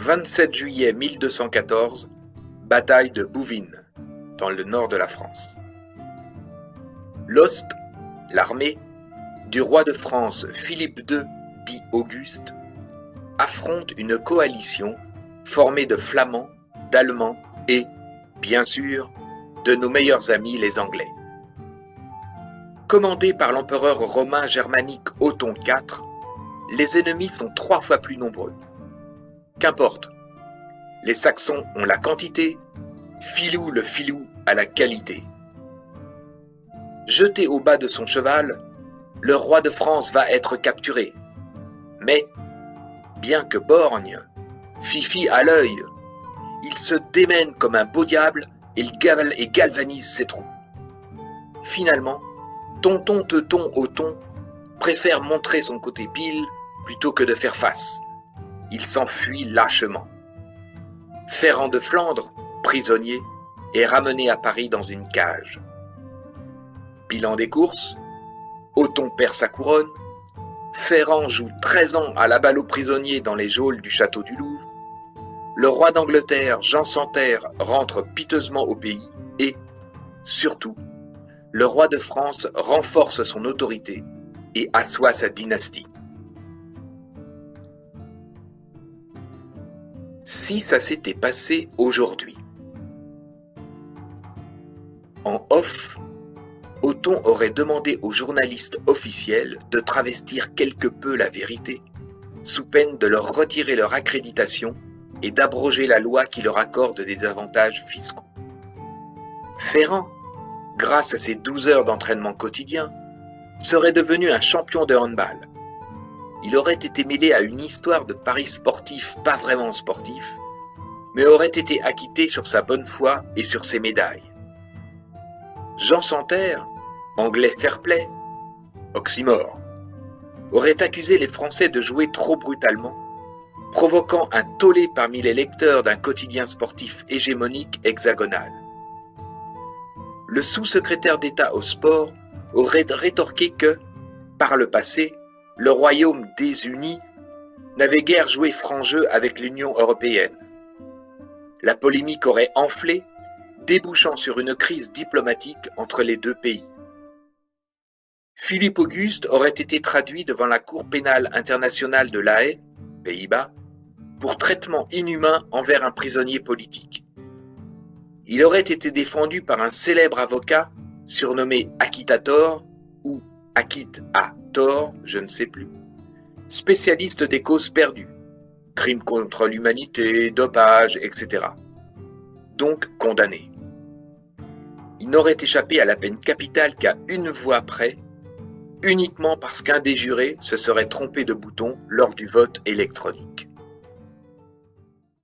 27 juillet 1214, bataille de Bouvines, dans le nord de la France. L'host, l'armée, du roi de France Philippe II, dit Auguste, affronte une coalition formée de Flamands, d'Allemands et, bien sûr, de nos meilleurs amis les Anglais. Commandés par l'empereur romain germanique Othon IV, les ennemis sont 3 fois plus nombreux. Qu'importe, les Saxons ont la quantité, Filou le filou a la qualité. Jeté au bas de son cheval, le roi de France va être capturé. Mais, bien que borgne, Fifi à l'œil, il se démène comme un beau diable et galvanise ses troupes. Finalement, Tonton Teuton Othon préfère montrer son côté pile plutôt que de faire face. Il s'enfuit lâchement. Ferrand de Flandre, prisonnier, est ramené à Paris dans une cage. Bilan des courses, Othon perd sa couronne, Ferrand joue 13 ans à la balle aux prisonniers dans les geôles du château du Louvre, le roi d'Angleterre, Jean sans Terre, rentre piteusement au pays et, surtout, le roi de France renforce son autorité et assoit sa dynastie. Si ça s'était passé aujourd'hui. En off, Othon aurait demandé aux journalistes officiels de travestir quelque peu la vérité, sous peine de leur retirer leur accréditation et d'abroger la loi qui leur accorde des avantages fiscaux. Ferrand, grâce à ses 12 heures d'entraînement quotidien, serait devenu un champion de handball. Il aurait été mêlé à une histoire de paris sportifs pas vraiment sportifs, mais aurait été acquitté sur sa bonne foi et sur ses médailles. Jean sans Terre, anglais fair-play, oxymore, aurait accusé les Français de jouer trop brutalement, provoquant un tollé parmi les lecteurs d'un quotidien sportif hégémonique hexagonal. Le sous-secrétaire d'État au sport aurait rétorqué que, par le passé, le royaume désuni n'avait guère joué franc jeu avec l'Union européenne. La polémique aurait enflé, débouchant sur une crise diplomatique entre les deux pays. Philippe Auguste aurait été traduit devant la Cour pénale internationale de La Haye, Pays-Bas, pour traitement inhumain envers un prisonnier politique. Il aurait été défendu par un célèbre avocat surnommé Acquittator ou Acquitte à tort, je ne sais plus, spécialiste des causes perdues, crimes contre l'humanité, dopage, etc. Donc condamné. Il n'aurait échappé à la peine capitale qu'à une voix près, uniquement parce qu'un des jurés se serait trompé de bouton lors du vote électronique.